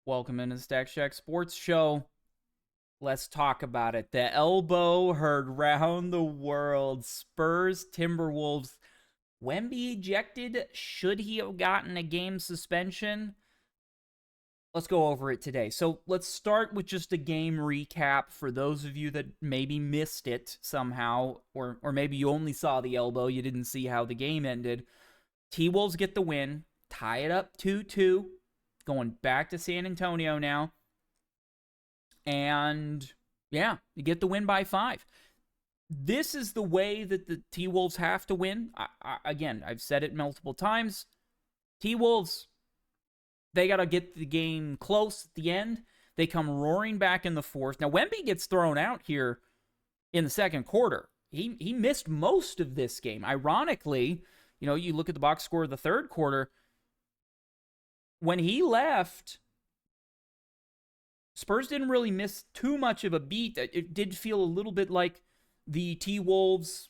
Welcome into the Stack Shack Sports Show. Let's talk about it. The elbow heard round the world. Spurs, Timberwolves. Wemby ejected. Should he have gotten a game suspension? Let's go over it today. So let's start with just a game recap for those of you that maybe missed it somehow, or maybe you only saw the elbow, you didn't see how the game ended. T-Wolves get the win, tie it up 2-2, going back to San Antonio now. And yeah, you get the win by 5. This is the way that the T-Wolves have to win. Again, I've said it multiple times. T-Wolves, they got to get the game close at the end. They come roaring back in the fourth. Now, Wemby gets thrown out here in the second quarter. He missed most of this game. Ironically, you look at the box score of the third quarter. When he left, Spurs didn't really miss too much of a beat. It did feel a little bit like the T-Wolves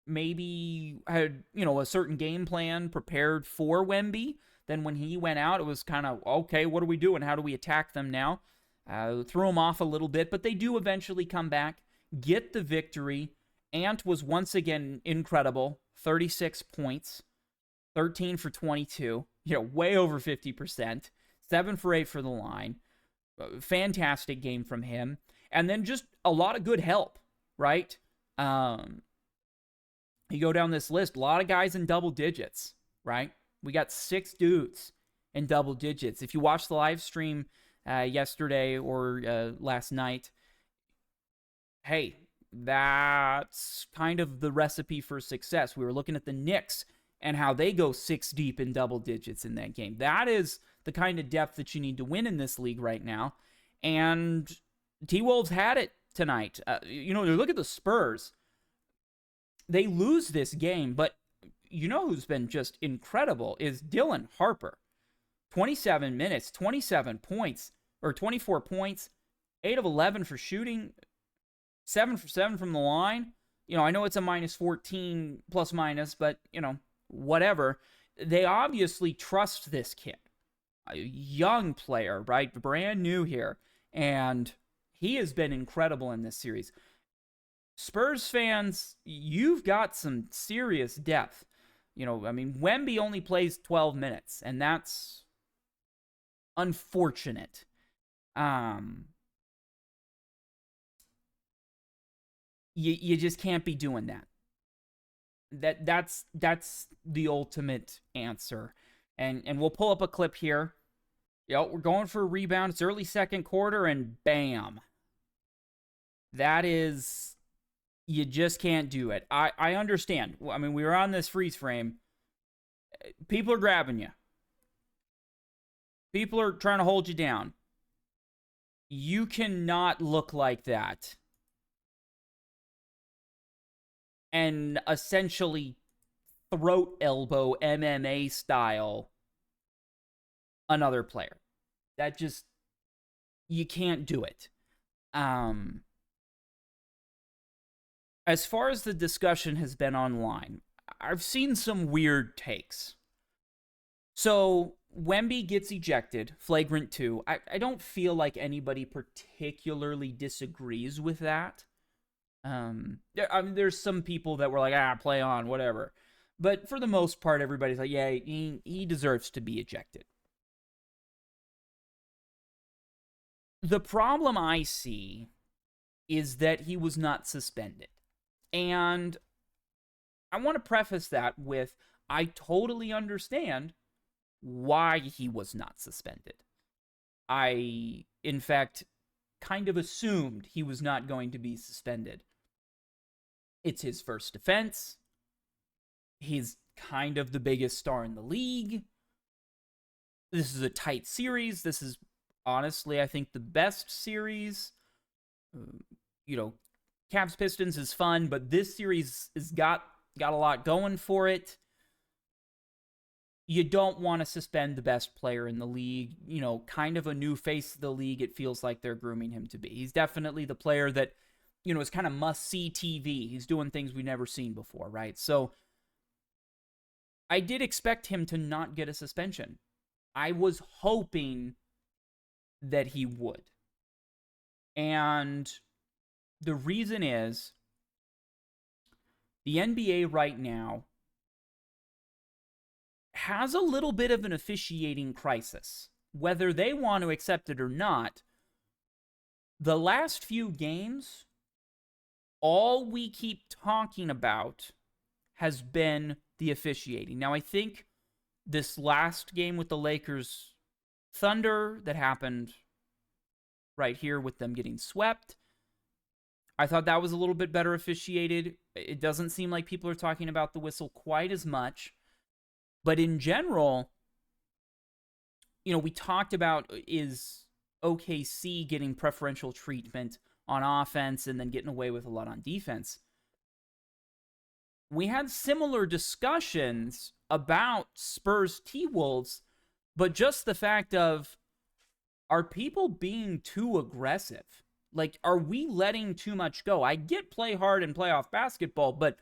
maybe had, a certain game plan prepared for Wemby. Then when he went out, it was kind of, okay, what are we doing? How do we attack them now? Threw them off a little bit, but they do eventually come back, get the victory. Ant was once again incredible. 36 points, 13 for 22, way over 50%, 7 for 8 for the line. Fantastic game from him. And then just a lot of good help, right? You go down this list, a lot of guys in double digits, right? We got 6 dudes in double digits. If you watched the live stream yesterday or last night, hey, that's kind of the recipe for success. We were looking at the Knicks and how they go 6 deep in double digits in that game. That is the kind of depth that you need to win in this league right now. And T-Wolves had it tonight. Look at the Spurs. They lose this game, but who's been just incredible is Dylan Harper. 27 minutes, 27 points, or 24 points, 8 of 11 for shooting, 7 for 7 from the line. I know it's a minus 14 plus minus, but, whatever. They obviously trust this kid. A young player, right? Brand new here. And he has been incredible in this series. Spurs fans, you've got some serious depth. Wemby only plays 12 minutes, and that's unfortunate. You just can't be doing that. That's the ultimate answer. And we'll pull up a clip here. We're going for a rebound. It's early second quarter, and bam. That is, you just can't do it. I understand. We were on this freeze frame. People are grabbing you. People are trying to hold you down. You cannot look like that and essentially throat elbow MMA style another player. That just, you can't do it. As far as the discussion has been online, I've seen some weird takes. So Wemby gets ejected, flagrant 2. I don't feel like anybody particularly disagrees with that. There's some people that were like, play on, whatever. But for the most part, everybody's like, yeah, he deserves to be ejected. The problem I see is that he was not suspended. And I want to preface that with, I totally understand why he was not suspended. I, in fact, kind of assumed he was not going to be suspended. It's his first offense. He's kind of the biggest star in the league. This is a tight series. This is, honestly, I think the best series. Cavs Pistons is fun, but this series has got a lot going for it. You don't want to suspend the best player in the league. Kind of a new face of the league, it feels like they're grooming him to be. He's definitely the player that, is kind of must-see TV. He's doing things we've never seen before, right? So I did expect him to not get a suspension. I was hoping that he would. And the reason is the NBA right now has a little bit of an officiating crisis. Whether they want to accept it or not, the last few games, all we keep talking about has been the officiating. Now, I think this last game with the Lakers Thunder that happened right here with them getting swept, I thought that was a little bit better officiated. It doesn't seem like people are talking about the whistle quite as much. But in general, we talked about is OKC getting preferential treatment on offense and then getting away with a lot on defense. We had similar discussions about Spurs T-Wolves, but just the fact of, are people being too aggressive? Like, are we letting too much go? I get play hard in playoff basketball, but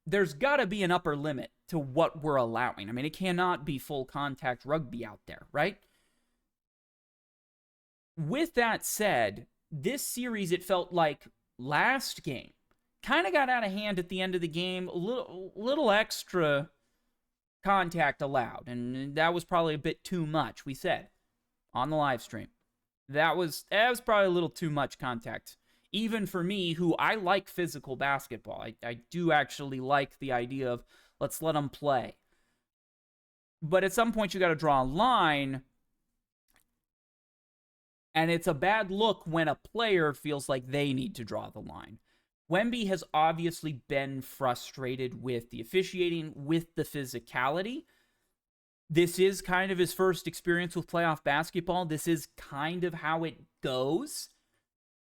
there's got to be an upper limit to what we're allowing. I mean, it cannot be full contact rugby out there, right? With that said, this series, it felt like last game kind of got out of hand at the end of the game. A little extra contact allowed, and that was probably a bit too much, we said on the live stream. That was probably a little too much contact. Even for me, who I like physical basketball. I do actually like the idea of let's let them play. But at some point, you got to draw a line. And it's a bad look when a player feels like they need to draw the line. Wemby has obviously been frustrated with the officiating, with the physicality. This is kind of his first experience with playoff basketball. This is kind of how it goes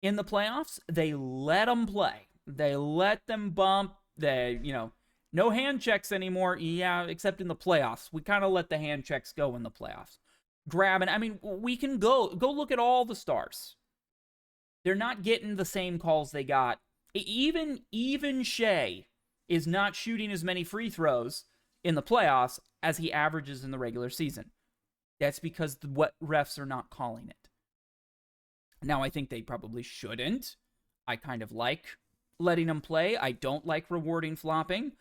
in the playoffs. They let them play. They let them bump. No hand checks anymore. Yeah, except in the playoffs. We kind of let the hand checks go in the playoffs. Grabbing. I mean, we can go look at all the stars. They're not getting the same calls they got. Even Shea is not shooting as many free throws in the playoffs as he averages in the regular season. That's because what refs are not calling it. Now, I think they probably shouldn't. I kind of like letting him play. I don't like rewarding flopping.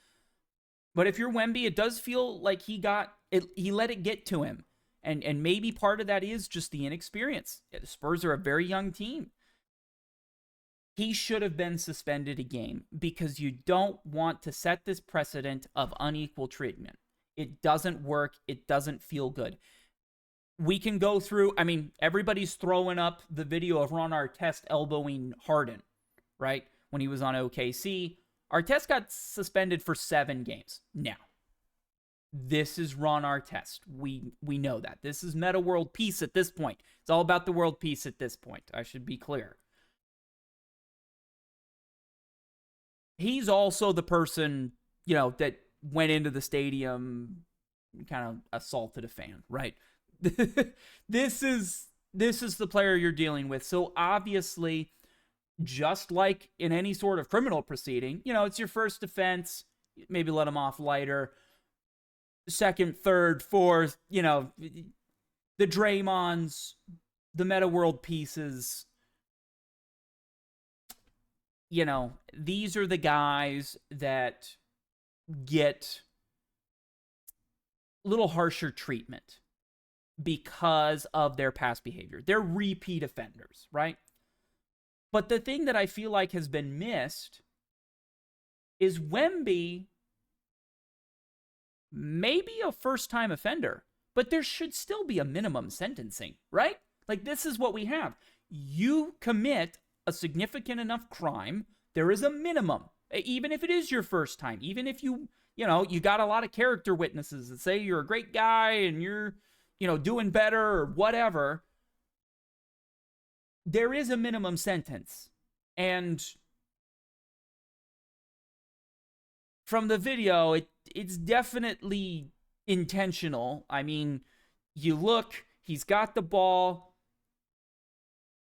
But if you're Wemby, it does feel like he let it get to him. And maybe part of that is just the inexperience. The Spurs are a very young team. He should have been suspended a game because you don't want to set this precedent of unequal treatment. It doesn't work. It doesn't feel good. We can go through, I mean, everybody's throwing up the video of Ron Artest elbowing Harden, right? When he was on OKC. Artest got suspended for 7 games. Now, this is Ron Artest. We know that. This is meta world peace at this point. It's all about the world peace at this point. I should be clear. He's also the person, that went into the stadium, kind of assaulted a fan, right? This is the player you're dealing with. So obviously, just like in any sort of criminal proceeding, it's your first offense. Maybe let him off lighter. Second, third, fourth, the Draymonds, the meta world pieces. These are the guys that get a little harsher treatment because of their past behavior. They're repeat offenders, right? But the thing that I feel like has been missed is Wemby maybe a first-time offender, but there should still be a minimum sentencing, right? Like, this is what we have. You commit a significant enough crime, there is a minimum. Even if it is your first time, even if you got a lot of character witnesses that say you're a great guy and you're, doing better or whatever, there is a minimum sentence. And from the video, it's definitely intentional. I mean, you look, he's got the ball.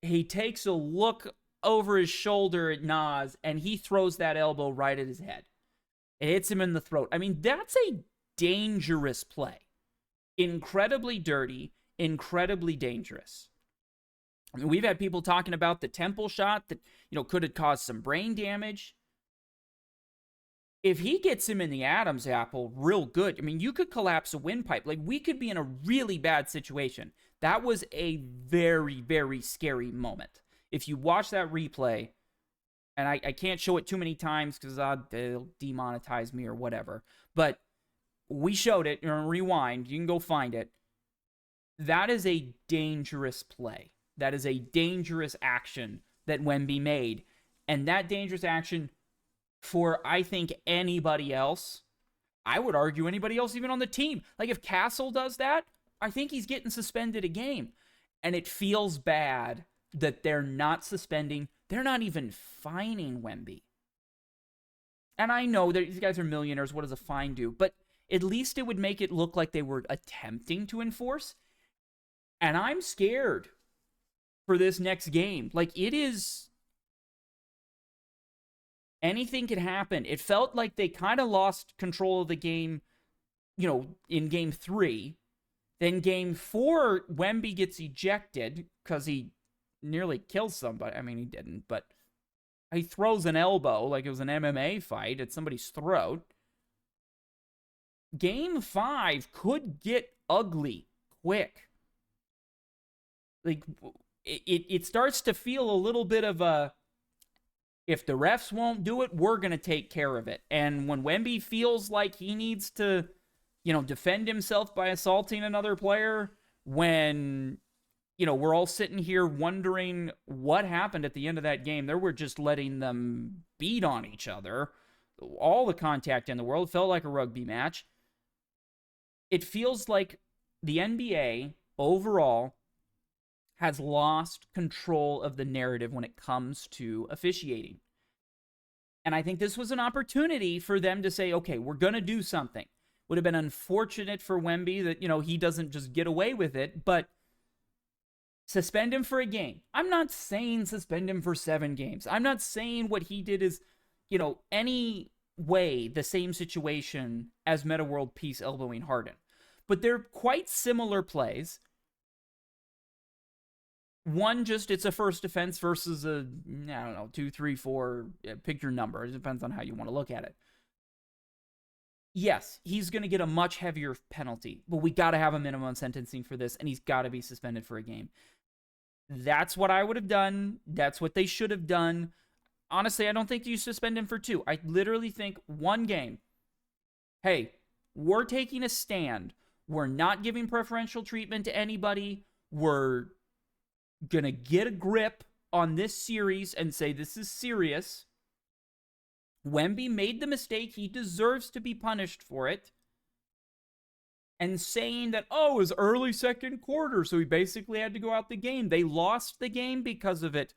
He takes a look over his shoulder at Nas, and he throws that elbow right at his head. It hits him in the throat. I mean, that's a dangerous play. Incredibly dirty, incredibly dangerous. I mean, we've had people talking about the temple shot that, could have caused some brain damage. If he gets him in the Adam's apple real good, I mean, you could collapse a windpipe. Like, we could be in a really bad situation. That was a very, very scary moment. If you watch that replay, and I can't show it too many times because they'll demonetize me or whatever, but we showed it. Rewind. You can go find it. That is a dangerous play. That is a dangerous action that Wemby made. And that dangerous action for, I think, anybody else, I would argue anybody else even on the team. Like, if Castle does that, I think he's getting suspended a game. And it feels bad that they're not suspending. They're not even fining Wemby. And I know that these guys are millionaires. What does a fine do? But at least it would make it look like they were attempting to enforce. And I'm scared for this next game. Like, it is... anything could happen. It felt like they kind of lost control of the game, in game 3. Then game 4, Wemby gets ejected because he nearly kills somebody. I mean, he didn't, but he throws an elbow like it was an MMA fight at somebody's throat. Game 5 could get ugly quick. Like, it starts to feel a little bit of a, if the refs won't do it, we're going to take care of it. And when Wemby feels like he needs to, defend himself by assaulting another player, when, we're all sitting here wondering what happened at the end of that game. They were just letting them beat on each other. All the contact in the world felt like a rugby match. It feels like the NBA overall has lost control of the narrative when it comes to officiating. And I think this was an opportunity for them to say, okay, we're going to do something. Would have been unfortunate for Wemby that, he doesn't just get away with it, but suspend him for a game. I'm not saying suspend him for 7 games. I'm not saying what he did is, any way the same situation as Meta World Peace elbowing Harden. But they're quite similar plays. One, just it's a first offense versus a, 2, 3, 4, pick your number. It depends on how you want to look at it. Yes, he's going to get a much heavier penalty, but we got to have a minimum sentencing for this, and he's got to be suspended for a game. That's what I would have done. That's what they should have done. Honestly, I don't think you suspend him for 2. I literally think 1 game. Hey, we're taking a stand. We're not giving preferential treatment to anybody. We're going to get a grip on this series and say this is serious. Wemby made the mistake. He deserves to be punished for it. And saying that, it was early second quarter, so he basically had to go out the game. They lost the game because of it.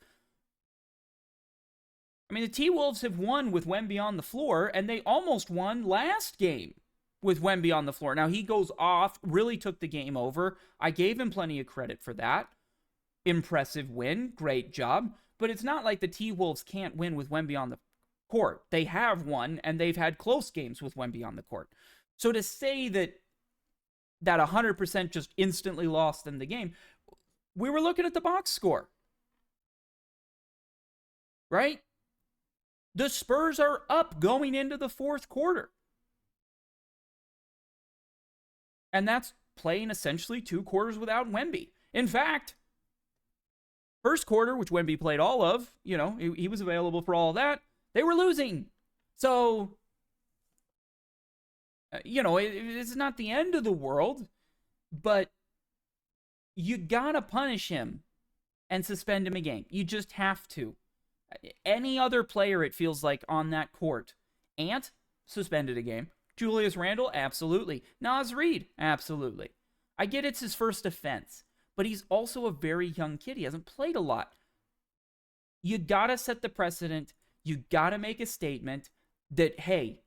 I mean, the T-Wolves have won with Wemby on the floor, and they almost won last game with Wemby on the floor. Now, he goes off, really took the game over. I gave him plenty of credit for that. Impressive win, great job. But it's not like the T-Wolves can't win with Wemby on the court. They have won, and they've had close games with Wemby on the court. So to say that 100% just instantly lost in the game, we were looking at the box score. Right? The Spurs are up going into the fourth quarter. And that's playing essentially 2 quarters without Wemby. In fact, first quarter, which Wemby played all of, he was available for all of that, they were losing. So, it's not the end of the world, but you gotta punish him and suspend him a game. You just have to. Any other player, it feels like, on that court. Ant, suspended a game. Julius Randle, absolutely. Naz Reid, absolutely. I get it's his first offense, but he's also a very young kid. He hasn't played a lot. You gotta set the precedent. You gotta make a statement that, hey,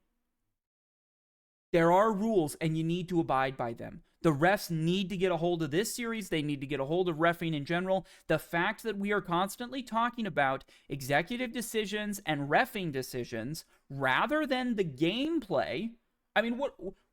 there are rules and you need to abide by them. The refs need to get a hold of this series. They need to get a hold of reffing in general. The fact that we are constantly talking about executive decisions and reffing decisions rather than the gameplay. I mean,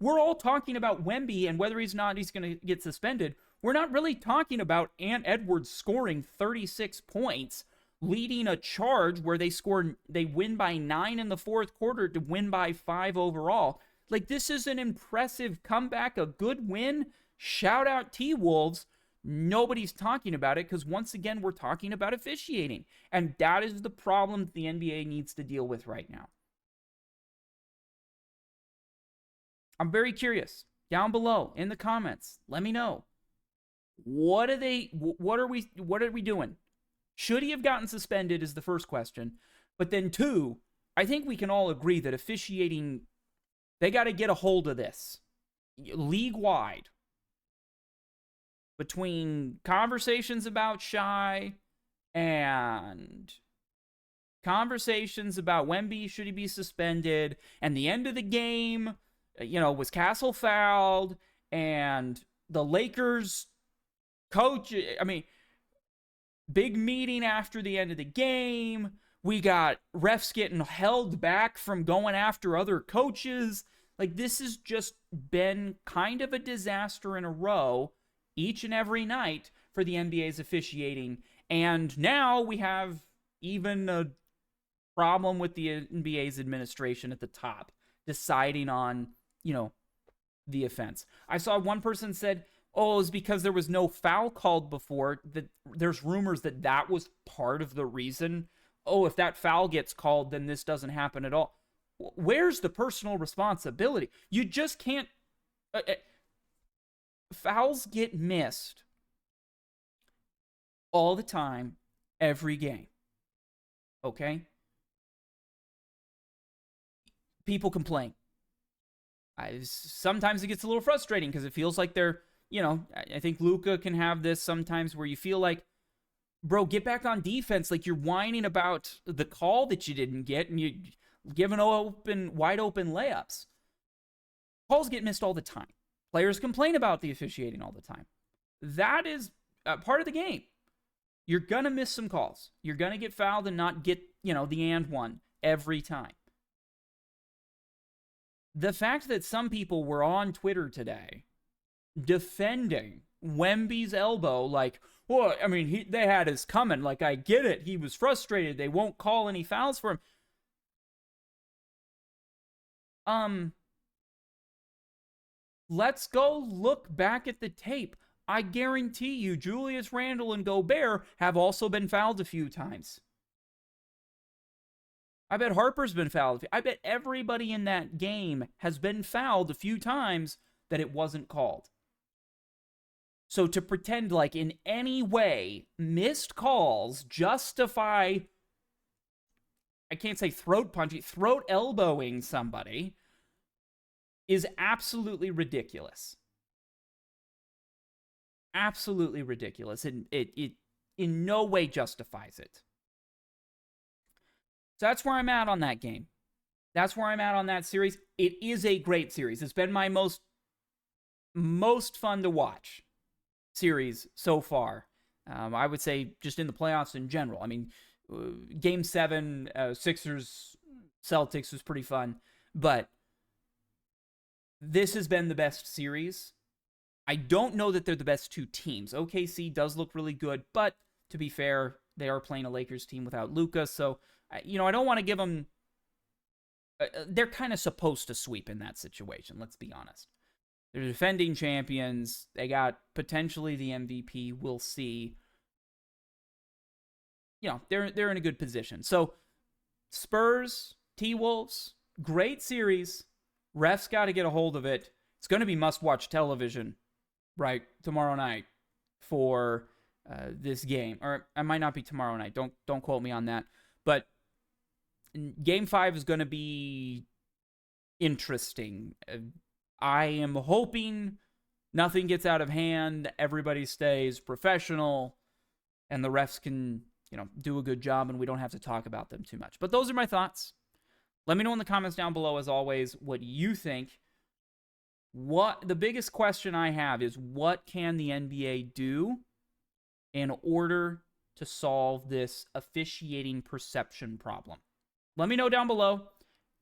we're all talking about Wemby and whether he's going to get suspended. We're not really talking about Ant Edwards scoring 36 points, leading a charge where they win by 9 in the fourth quarter to win by 5 overall. Like, this is an impressive comeback, a good win. Shout out T-Wolves. Nobody's talking about it because, once again, we're talking about officiating. And that is the problem the NBA needs to deal with right now. I'm very curious. Down below in the comments, let me know. What are we doing? Should he have gotten suspended is the first question. But then two, I think we can all agree that officiating, they got to get a hold of this league-wide. Between conversations about Shy and conversations about Wemby, should he be suspended, and the end of the game, was Castle fouled, and the Lakers coach, big meeting after the end of the game. We got refs getting held back from going after other coaches. Like, this has just been kind of a disaster in a row each and every night for the NBA's officiating. And now we have even a problem with the NBA's administration at the top deciding on, the offense. I saw one person said, oh, it's because there was no foul called before, that there's rumors that was part of the reason. Oh, if that foul gets called, then this doesn't happen at all. Where's the personal responsibility? You just can't... fouls get missed all the time, every game. Okay? People complain. Sometimes it gets a little frustrating because it feels like they're, I think Luka can have this sometimes where you feel like, bro, get back on defense. Like, you're whining about the call that you didn't get and you're giving wide open layups. Calls get missed all the time. Players complain about the officiating all the time. That is part of the game. You're going to miss some calls. You're going to get fouled and not get, the and one every time. The fact that some people were on Twitter today defending Wemby's elbow, like, well, they had his coming. Like, I get it. He was frustrated. They won't call any fouls for him. Let's go look back at the tape. I guarantee you Julius Randle and Gobert have also been fouled a few times. I bet Harper's been fouled. I bet everybody in that game has been fouled a few times that it wasn't called. So to pretend like in any way missed calls justify, I can't say throat punching, throat elbowing somebody is absolutely ridiculous. Absolutely ridiculous. And it in no way justifies it. So that's where I'm at on that game. That's where I'm at on that series. It is a great series. It's been my most fun to watch series so far. I would say just in the playoffs in general. Game 7, Sixers, Celtics was pretty fun. But this has been the best series. I don't know that they're the best two teams. OKC does look really good, but to be fair, they are playing a Lakers team without Luka, so I don't want to give them... they're kind of supposed to sweep in that situation, let's be honest. They're defending champions. They got potentially the MVP. We'll see. They're in a good position. So, Spurs, T-Wolves, great series. Refs got to get a hold of it. It's going to be must-watch television, right, tomorrow night for this game. Or it might not be tomorrow night. Don't quote me on that. But Game 5 is going to be interesting. I am hoping nothing gets out of hand, everybody stays professional, and the refs can, do a good job and we don't have to talk about them too much. But those are my thoughts. Let me know in the comments down below, as always, what you think. The biggest question I have is, what can the NBA do in order to solve this officiating perception problem? Let me know down below,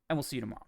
and we'll see you tomorrow.